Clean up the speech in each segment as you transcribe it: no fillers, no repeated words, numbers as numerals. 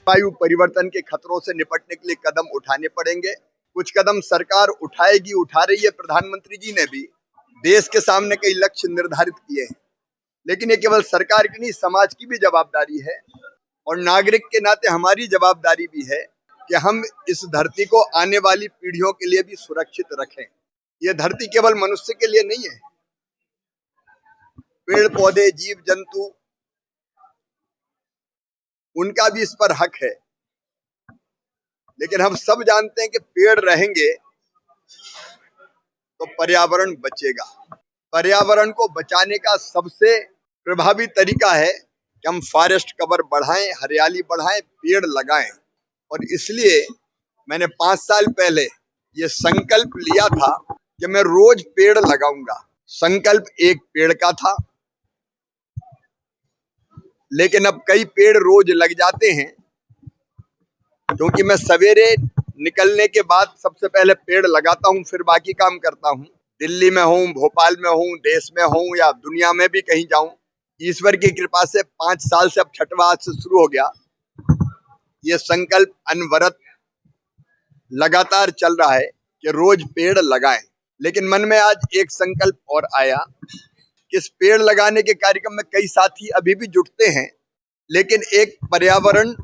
जलवायु परिवर्तन के खतरों से निपटने के लिए कदम उठाने पड़ेंगे। कुछ कदम सरकार उठाएगी, उठा रही है। प्रधानमंत्री जी ने भी देश के सामने कई लक्ष्य निर्धारित किए हैं, लेकिन ये केवल सरकार की नहीं, समाज की भी जवाबदारी है और नागरिक के नाते हमारी जवाबदारी भी है कि हम इस धरती को आने वाली पीढ़ियों के लिए भी सुरक्षित रखें। ये धरती केवल मनुष्य के लिए नहीं है, पेड़ पौधे, जीव जंतु, उनका भी इस पर हक है। लेकिन हम सब जानते हैं कि पेड़ रहेंगे तो पर्यावरण बचेगा। पर्यावरण को बचाने का सबसे प्रभावी तरीका है कि हम फॉरेस्ट कवर बढ़ाएं, हरियाली बढ़ाएं, पेड़ लगाएं। और इसलिए मैंने 5 साल पहले ये संकल्प लिया था कि मैं रोज पेड़ लगाऊंगा। संकल्प एक पेड़ का था, लेकिन अब कई पेड़ रोज लग जाते हैं, क्योंकि मैं सवेरे निकलने के बाद सबसे पहले पेड़ लगाता हूं, फिर बाकी काम करता हूं। दिल्ली में हूं, भोपाल में हूं, देश में हूं या दुनिया में भी कहीं जाऊं, ईश्वर की कृपा से 5 साल से, अब 6वां आज से शुरू हो गया, ये संकल्प अनवरत लगातार चल रहा है कि रोज पेड़ लगाएं। लेकिन मन में आज एक संकल्प और आया कि इस पेड़ लगाने के कार्यक्रम में कई साथी अभी भी जुटते हैं, लेकिन एक पर्यावरण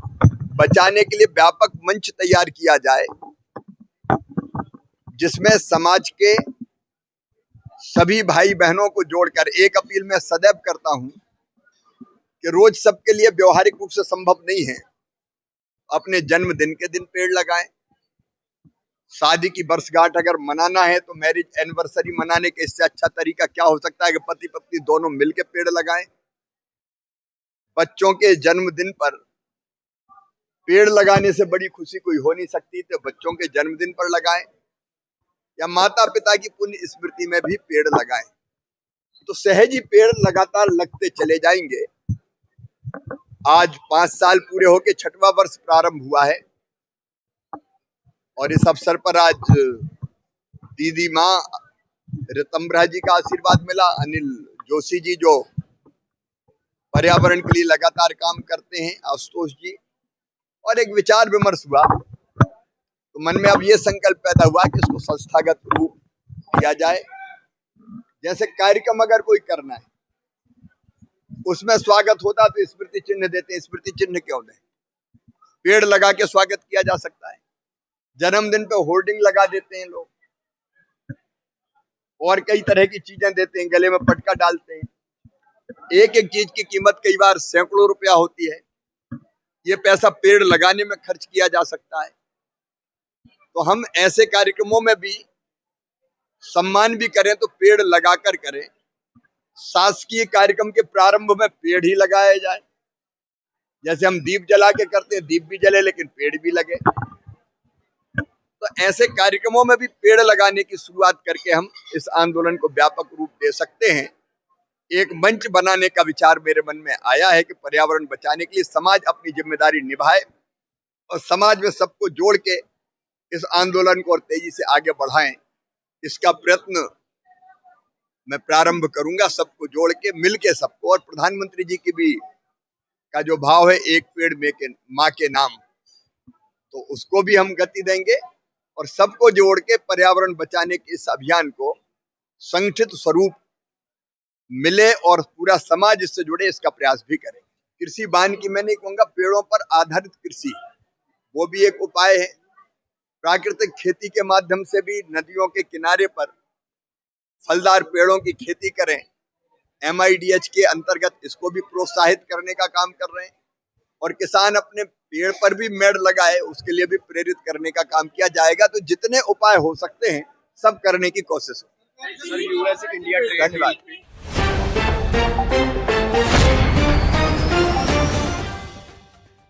बचाने के लिए व्यापक मंच तैयार किया जाए, जिसमें समाज के सभी भाई बहनों को जोड़कर एक अपील मैं सदैव करता हूं कि रोज सबके लिए व्यवहारिक रूप से संभव नहीं है, अपने जन्मदिन के दिन पेड़ लगाएं। शादी की वर्षगांठ अगर मनाना है तो मैरिज एनिवर्सरी मनाने के इससे अच्छा तरीका क्या हो सकता है कि पति पत्नी दोनों मिलकर पेड़ लगाएं। बच्चों के जन्मदिन पर पेड़ लगाने से बड़ी खुशी कोई हो नहीं सकती, तो बच्चों के जन्मदिन पर लगाएं, या माता पिता की पुण्य स्मृति में भी पेड़ लगाएं। तो सहज ही पेड़ लगातार लगते चले जाएंगे। आज 5 साल पूरे होके 6वां वर्ष प्रारंभ हुआ है और इस अवसर पर आज दीदी माँ ऋतंभरा जी का आशीर्वाद मिला, अनिल जोशी जी जो पर्यावरण के लिए लगातार काम करते हैं, आशुतोष जी, और एक विचार विमर्श हुआ। तो मन में अब ये संकल्प पैदा हुआ कि इसको संस्थागत रूप दिया जाए। जैसे कार्यक्रम अगर कोई करना है, उसमें स्वागत होता तो स्मृति चिन्ह देते हैं। स्मृति चिन्ह क्यों दें? पेड़ लगा के स्वागत किया जा सकता है। जन्मदिन पे होर्डिंग लगा देते हैं लोग, और कई तरह की चीजें देते हैं, गले में पटका डालते हैं। एक एक चीज की कीमत कई बार सैकड़ों रुपया होती है। ये पैसा पेड़ लगाने में खर्च किया जा सकता है। तो हम ऐसे कार्यक्रमों में भी सम्मान भी करें तो पेड़ लगाकर करें। शासकीय कार्यक्रम के प्रारंभ में पेड़ ही लगाया जाए। जैसे हम दीप जला के करते हैं, दीप भी जले लेकिन पेड़ भी लगे। तो ऐसे कार्यक्रमों में भी पेड़ लगाने की शुरुआत करके हम इस आंदोलन को व्यापक रूप दे सकते हैं। एक मंच बनाने का विचार मेरे मन में आया है कि पर्यावरण बचाने के लिए समाज अपनी जिम्मेदारी निभाए और समाज में सबको जोड़ के इस आंदोलन को और तेजी से आगे बढ़ाएं। इसका प्रयत्न मैं प्रारंभ करूंगा, सबको जोड़ के, मिल के सबको। और प्रधानमंत्री जी की भी का जो भाव है, एक पेड़ माँ के नाम, तो उसको भी हम गति देंगे और सबको जोड़ के पर्यावरण बचाने के इस अभियान को संगठित स्वरूप मिले और पूरा समाज इससे जुड़े, इसका प्रयास भी करें। कृषि वानिकी मैं नहीं कहूंगा, पेड़ों पर आधारित कृषि वो भी एक उपाय है। प्राकृतिक खेती के माध्यम से भी नदियों के किनारे पर फलदार पेड़ों की खेती करें। MIDH के अंतर्गत इसको भी प्रोत्साहित करने का काम कर रहे हैं और किसान अपने पेड़ पर भी मेड़ लगाए, उसके लिए भी प्रेरित करने का काम किया जाएगा। तो जितने उपाय हो सकते हैं सब करने की कोशिश हो। धन्यवाद।